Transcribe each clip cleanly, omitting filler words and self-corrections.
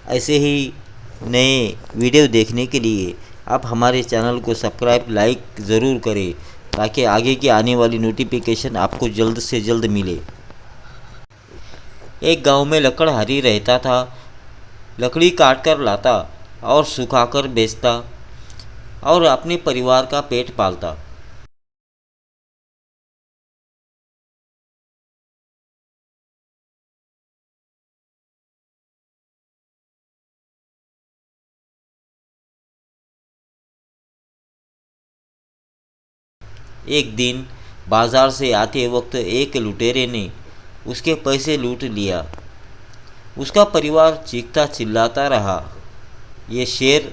ऐसे ही नए वीडियो देखने के लिए आप हमारे चैनल को सब्सक्राइब लाइक ज़रूर करें, ताकि आगे की आने वाली नोटिफिकेशन आपको जल्द से जल्द मिले। एक गांव में लकड़हारी रहता था। लकड़ी काट कर लाता और सुखाकर बेचता और अपने परिवार का पेट पालता। एक दिन बाजार से आते वक्त एक लुटेरे ने उसके पैसे लूट लिया। उसका परिवार चीखता चिल्लाता रहा। ये शेर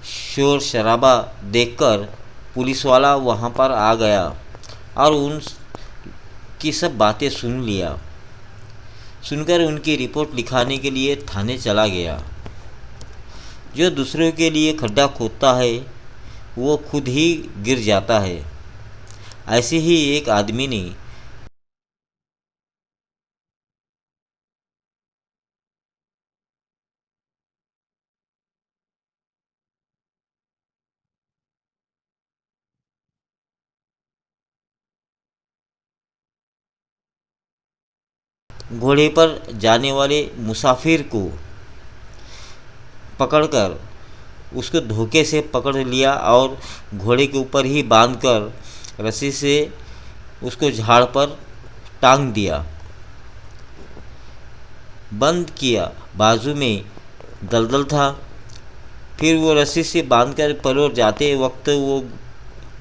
शोर शराबा देखकर पुलिस वाला वहाँ पर आ गया और उनकी सब बातें सुन लिया। सुनकर उनकी रिपोर्ट लिखाने के लिए थाने चला गया। जो दूसरों के लिए खड्डा खोदता है वो खुद ही गिर जाता है। ऐसे ही एक आदमी ने घोड़े पर जाने वाले मुसाफिर को पकड़कर उसको धोखे से पकड़ लिया और घोड़े के ऊपर ही बांधकर रस्सी से उसको झाड़ पर टांग दिया, बंद किया। बाजू में दलदल था। फिर वो रस्सी से बांधकर परोर जाते वक्त वो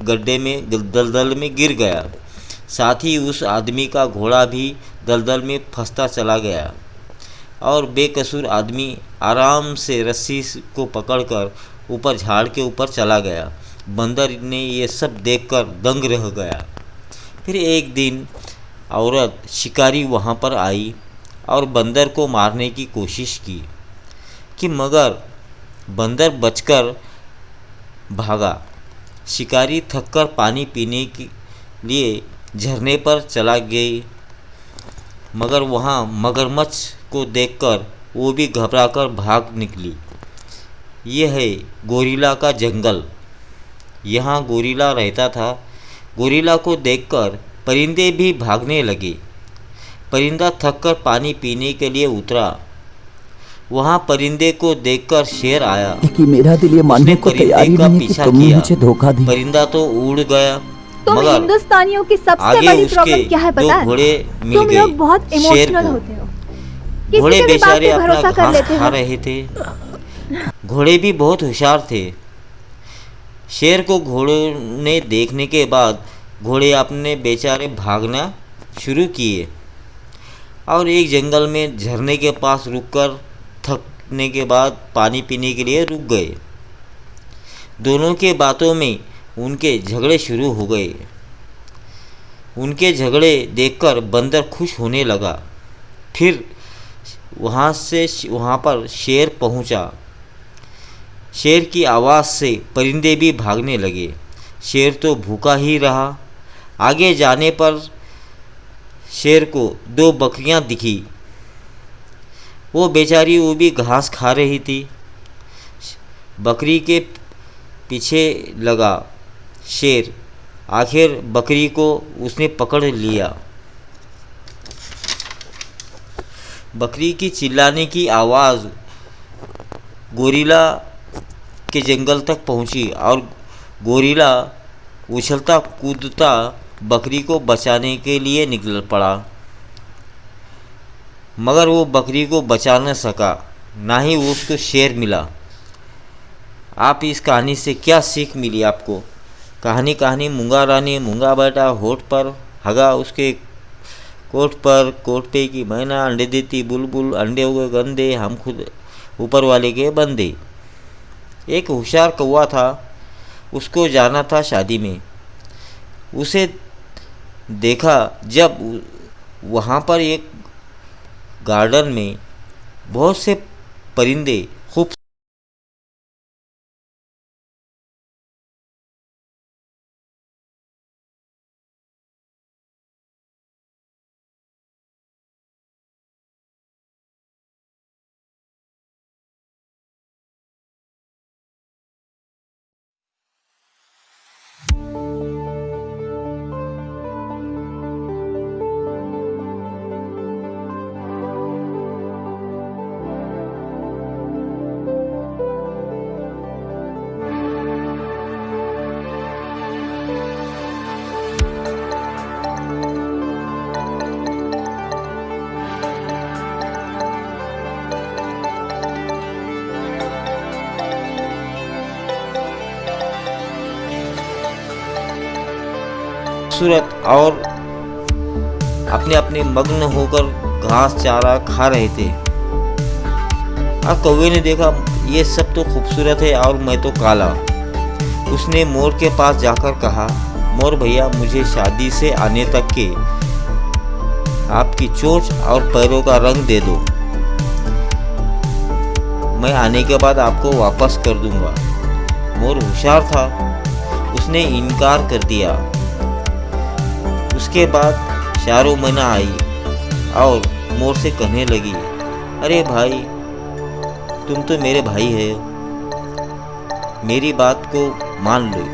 गड्ढे में दलदल में गिर गया। साथ ही उस आदमी का घोड़ा भी दलदल में फंसता चला गया और बेकसूर आदमी आराम से रस्सी को पकड़कर ऊपर झाड़ के ऊपर चला गया। बंदर ने ये सब देखकर दंग रह गया। फिर एक दिन औरत शिकारी वहाँ पर आई और बंदर को मारने की कोशिश की कि मगर बंदर बचकर भागा। शिकारी थककर पानी पीने के लिए झरने पर चला गई, मगर वहाँ मगरमच्छ को देखकर वो भी घबराकर भाग निकली। यह है गोरिल्ला का जंगल। यहाँ गोरिल्ला रहता था। गोरिल्ला को देखकर परिंदे भी भागने लगे। परिंदा थककर पानी पीने के लिए उतरा। वहाँ परिंदे को देखकर शेर आया। कि मेरा दिल ये उसने मानने को परिंदे तैयार ही का नहीं है कि पीछा तुमने किया। मुझे धोखा दिया। परिंदा तो उड़ गया, तुम मगर हिंदुस्तानियों की सबसे आगे बड़ी उसके प्रॉब्लम क्या है दो पता है? घोड़े मिल तुम गए लोग बहुत शेर इमोशनल को। होते हो, किसी घोड़े पे भी बात बेचारे पे अपना भरोसा कर घास लेते खा हो। रहे थे। घोड़े भी बहुत होशियार थे। शेर को घोड़ों ने देखने के बाद घोड़े अपने बेचारे भागना शुरू किए और एक जंगल में झरने के पास रुककर थकने के बाद पानी पीने के लिए रुक गए। दोनों के बातों में उनके झगड़े शुरू हो गए। उनके झगड़े देखकर बंदर खुश होने लगा। फिर वहाँ पर शेर पहुँचा। शेर की आवाज़ से परिंदे भी भागने लगे। शेर तो भूखा ही रहा। आगे जाने पर शेर को दो बकरियां दिखी। वो भी घास खा रही थी। बकरी के पीछे लगा शेर। आखिर बकरी को उसने पकड़ लिया। बकरी की चिल्लाने की आवाज़ गोरिल्ला के जंगल तक पहुंची और गोरिल्ला उछलता कूदता बकरी को बचाने के लिए निकल पड़ा, मगर वो बकरी को बचा न सका, ना ही उसको शेर मिला। आप इस कहानी से क्या सीख मिली आपको? कहानी कहानी मूंगा रानी मूंगा बैठा होठ पर हगा उसके कोट पर, कोट पे की मैना अंडे देती बुलबुल, अंडे हुए गंदे हम खुद ऊपर वाले के बंदे। एक होशियार कौवा था। उसको जाना था शादी में। उसे देखा जब वहाँ पर एक गार्डन में बहुत से परिंदे खूब खूबसूरत और अपने अपने मग्न होकर घास चारा खा रहे थे। और कौवे ने देखा ये सब तो खूबसूरत है और मैं तो काला। उसने मोर के पास जाकर कहा, मोर भैया, मुझे शादी से आने तक के आपकी चोंच और पैरों का रंग दे दो, मैं आने के बाद आपको वापस कर दूंगा। मोर होशियार था, उसने इनकार कर दिया। उसके बाद शारो मैना आई और मोर से कहने लगी, अरे भाई, तुम तो मेरे भाई है, मेरी बात को मान लो।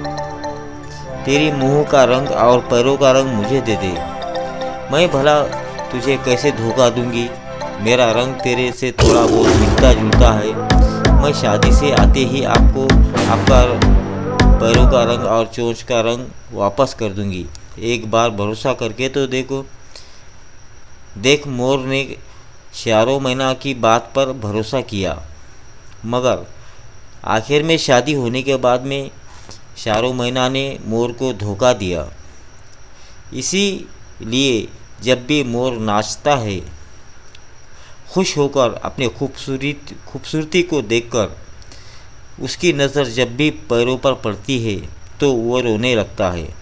तेरी मुंह का रंग और पैरों का रंग मुझे दे दे, मैं भला तुझे कैसे धोखा दूंगी। मेरा रंग तेरे से थोड़ा बहुत मिलता जुलता है। मैं शादी से आते ही आपको आपका पैरों का रंग और चोंच का रंग वापस कर दूंगी। एक बार भरोसा करके तो देखो। देख, मोर ने शारो मैना की बात पर भरोसा किया, मगर आखिर में शादी होने के बाद में शारो मैना ने मोर को धोखा दिया। इसीलिए जब भी मोर नाचता है, खुश होकर अपने खूबसूरती को देखकर, उसकी नज़र जब भी पैरों पर पड़ती है तो वो रोने लगता है।